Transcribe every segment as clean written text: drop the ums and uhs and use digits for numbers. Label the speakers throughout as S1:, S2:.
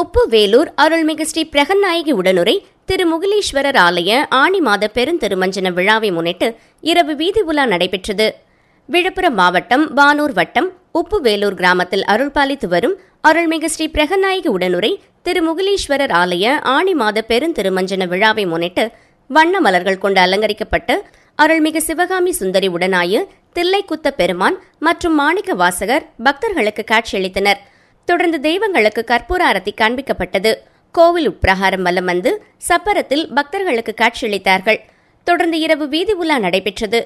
S1: உப்புவேலூர் அருள்மிகு ஸ்ரீ பிரகன்நாயகி உடனுரை திருமுகலீஸ்வரர் ஆலய ஆணி மாத பெருந்திருமஞ்சன விழாவை முன்னிட்டு இரவு வீதி உலா நடைபெற்றது. விழுப்புரம் மாவட்டம் வானூர் வட்டம் உப்புவேலூர் கிராமத்தில் அருள்பாலித்து வரும் அருள்மிகு ஸ்ரீ பிரகன்நாயகி உடனுரை திருமுகலீஸ்வரர் ஆலய ஆணி மாத பெருந்திருமஞ்சன விழாவை முன்னிட்டு வண்ண மலர்கள் கொண்டு அலங்கரிக்கப்பட்டு அருள்மிகு சிவகாமி சுந்தரி உடனாய தில்லைக்குத்த பெருமான் மற்றும் மாணிக்க வாசகர் பக்தர்களுக்கு காட்சியளித்தனர். தொடர்ந்து தெய்வங்களுக்கு கற்பூர ஆரத்தி காண்பிக்கப்பட்டது. கோவில் உட்பிரகாரம் வலம் வந்து சப்பரத்தில் பக்தர்களுக்கு காட்சியளித்தார்கள். தொடர்ந்து இரவு வீதி உலா நடைபெற்றது.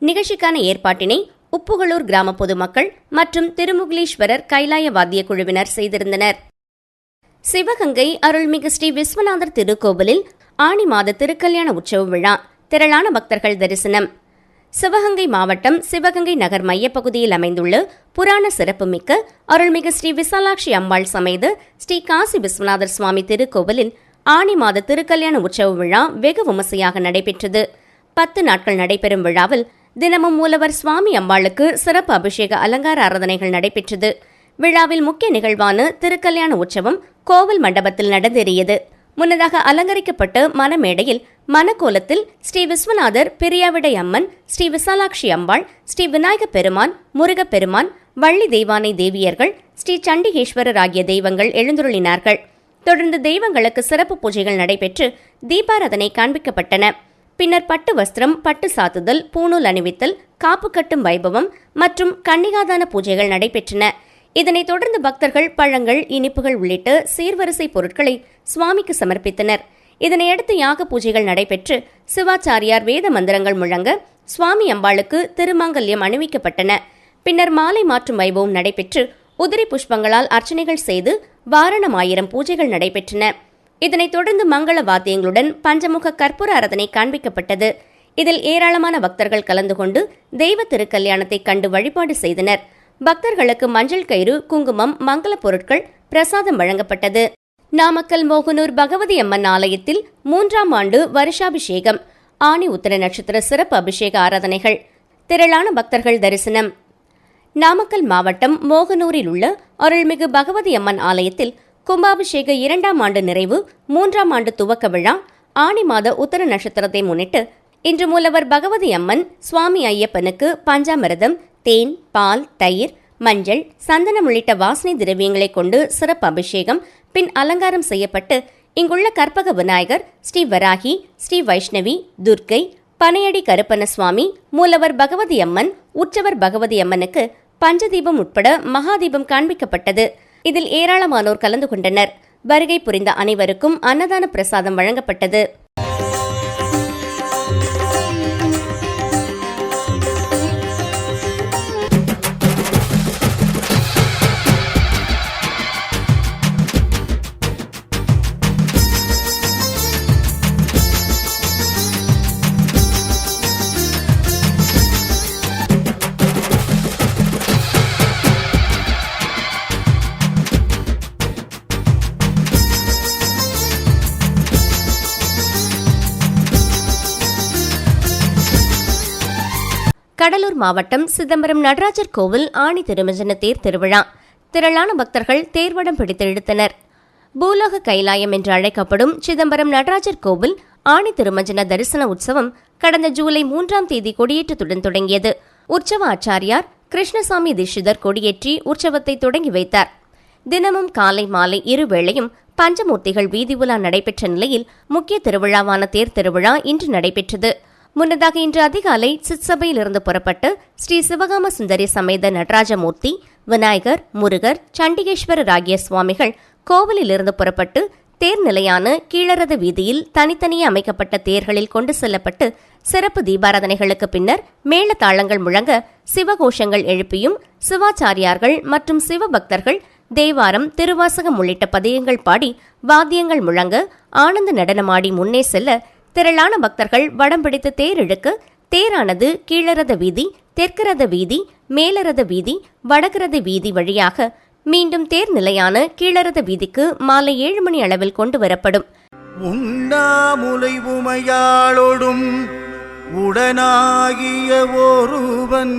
S1: நிகழ்ச்சிக்கான ஏற்பாட்டினை உப்புகளூர் கிராம பொதுமக்கள் மற்றும் திருமுகலீஸ்வரர் கைலாய வாத்திய குழுவினர் செய்திருந்தனர். சிவகங்கை அருள்மிகு ஸ்ரீ விஸ்வநாதர் திருக்கோவிலில் ஆணி மாத திருக்கல்யாண உற்சவ விழா, திரளான பக்தர்கள் தரிசனம். சிவகங்கை மாவட்டம் சிவகங்கை நகர் மையப்பகுதியில் அமைந்துள்ள புராண சிறப்புமிக்க அருள்மிகு ஸ்ரீ விசாலாட்சி அம்பாள் சமேத ஸ்ரீ காசி விஸ்வநாதர் சுவாமி திருக்கோவிலில் ஆணி மாத திருக்கல்யாண உற்சவ விழா வெகு விமர்சையாக நடைபெற்றது. 10 நாட்கள் நடைபெறும் விழாவில் தினமும் மூலவர் சுவாமி அம்பாளுக்கு சிறப்பு அபிஷேக அலங்கார ஆராதனைகள் நடைபெற்றது. விழாவில் முக்கிய நிகழ்வான திருக்கல்யாண உற்சவம் கோவில் மண்டபத்தில் நடந்தேறியது. முன்னதாக அலங்கரிக்கப்பட்ட மணமேடையில் மணக்கோலத்தில் ஸ்ரீ விஸ்வநாதர், பெரியாவிடை அம்மன், ஸ்ரீ விசாலாட்சி அம்பாள், ஸ்ரீ விநாயக பெருமான், முருகப்பெருமான், வள்ளி தெய்வானை தேவியர்கள், ஸ்ரீ சண்டிகேஸ்வரர் ஆகிய தெய்வங்கள் எழுந்துருளினார்கள். தொடர்ந்து தெய்வங்களுக்கு சிறப்பு பூஜைகள் நடைபெற்று தீபாராதனை காண்பிக்கப்பட்டன. பின்னர் பட்டு வஸ்திரம், பட்டு சாத்துதல், பூணூல் அணிவித்தல், காப்பு கட்டும் வைபவம் மற்றும் கன்னிகாதான பூஜைகள் நடைபெற்றன. இதனைத் தொடர்ந்து பக்தர்கள் பழங்கள், இனிப்புகள் உள்ளிட்ட சீர்வரிசை பொருட்களை சுவாமிக்கு சமர்ப்பித்தனர். இதனையடுத்து யாக பூஜைகள் நடைபெற்று சிவாச்சாரியார் வேத மந்திரங்கள் முழங்க சுவாமி அம்பாளுக்கு திருமாங்கல்யம் அணிவிக்கப்பட்டன. பின்னர் மாலை மாற்றும் வைபவம் நடைபெற்று உதிரி புஷ்பங்களால் அர்ச்சனைகள் செய்து வாரணமாயிரம் பூஜைகள் நடைபெற்றன. இதனைத் தொடர்ந்து மங்கள வாத்தியங்களுடன் பஞ்சமுக கற்பூர ஆராதனை காண்பிக்கப்பட்டது. இதில் ஏராளமான பக்தர்கள் கலந்து கொண்டு தெய்வ திருக்கல்யாணத்தை கண்டு வழிபாடு செய்தனர். பக்தர்களுக்கு மஞ்சள் கயிறு, குங்குமம், மங்கள பொருட்கள் பிரசாதம் வழங்கப்பட்டது. நாமக்கல் மோகனூர் பகவதி அம்மன் ஆலயத்தில் 3ஆம் ஆண்டு வருஷாபிஷேகம், ஆனி உத்திர நட்சத்திர சிறப்பு அபிஷேக ஆராதனைகள், திரளான பக்தர்கள் தரிசனம். நாமக்கல் மாவட்டம் மோகனூரில் உள்ள அருள்மிகு பகவதி அம்மன் ஆலயத்தில் கும்பாபிஷேக 2ஆம் ஆண்டு நிறைவு, 3ஆம் ஆண்டு துவக்க விழா, ஆனி மாத உத்திர நட்சத்திரத்தை முன்னிட்டு இன்று மூலவர் பகவதி அம்மன், சுவாமி ஐயப்பனுக்கு பஞ்சாமிரதம், தேன், பால், தயிர், மஞ்சள், சந்தனம் உள்ளிட்ட வாசனை திரவியங்களை கொண்டு சிறப்பு அபிஷேகம், பின் அலங்காரம் செய்யப்பட்டு இங்குள்ள கற்பக விநாயகர், ஸ்ரீ வராகி, ஸ்ரீ வைஷ்ணவி, துர்க்கை, பனையடி கருப்பண்ண சுவாமி, மூலவர் பகவதி அம்மன், உற்சவர் பகவதி அம்மனுக்கு பஞ்சதீபம் உட்பட மகாதீபம் காண்பிக்கப்பட்டது. இதில் ஏராளமானோர் கலந்து கொண்டனர். வருகை புரிந்த அனைவருக்கும் அன்னதான பிரசாதம் வழங்கப்பட்டது. கடலூர் மாவட்டம் சிதம்பரம் நடராஜர் கோவில் ஆணி திருமஞ்சன தேர் திருவிழா, திரளான பக்தர்கள் தேர்வடம் பிடித்து இழுத்தனர். பூலோக கைலாயம் என்று அழைக்கப்படும் சிதம்பரம் நடராஜர் கோவில் ஆணி திருமஞ்சன தரிசன உற்சவம் கடந்த ஜூலை 3ஆம் தேதி கொடியேற்றத்துடன் தொடங்கியது. உற்சவ ஆச்சாரியார் கிருஷ்ணசாமி தீட்சிதர் கொடியேற்றி உற்சவத்தை தொடங்கி வைத்தார். தினமும் காலை மாலை இருவேளையும் பஞ்சமூர்த்திகள் வீதி உலா நடைபெற்ற நிலையில் முக்கிய திருவிழாவான தேர் திருவிழா இன்று நடைபெற்றது. முன்னதாக இன்று அதிகாலை சிற்சபையிலிருந்து புறப்பட்டு ஸ்ரீ சிவகாம சுந்தரி சமேத நடராஜமூர்த்தி, விநாயகர், முருகர், சண்டிகேஸ்வரர் ஆகிய சுவாமிகள் கோவிலிலிருந்து புறப்பட்டு தேர் நிலையான கீழரத வீதியில் தனித்தனியே அமைக்கப்பட்ட தேர்களில் கொண்டு செல்லப்பட்டு சிறப்பு தீபாராதனைகளுக்கு பின்னர் மேளதாளங்கள் முழங்க சிவகோஷங்கள் எழுப்பியும் சிவாச்சாரியார்கள் மற்றும் சிவபக்தர்கள் தேவாரம், திருவாசகம் உள்ளிட்ட பதியங்கள் பாடி வாத்தியங்கள் முழங்க ஆனந்த நடனமாடி முன்னே செல்ல திரளான பக்தர்கள் வடம் பிடித்து தேர் இழுக்க தேரானது கீழரத வீதி, தெற்கரத வீதி, மேலரத வீதி, வடகரத வீதி வழியாக மீண்டும் தேர் நிலையான கீழரத வீதிக்கு மாலை 7 மணி அளவில் கொண்டு வரப்படும்.
S2: உண்ணாமுலை உமையாளோடும் உடனாகிய ஒருவன்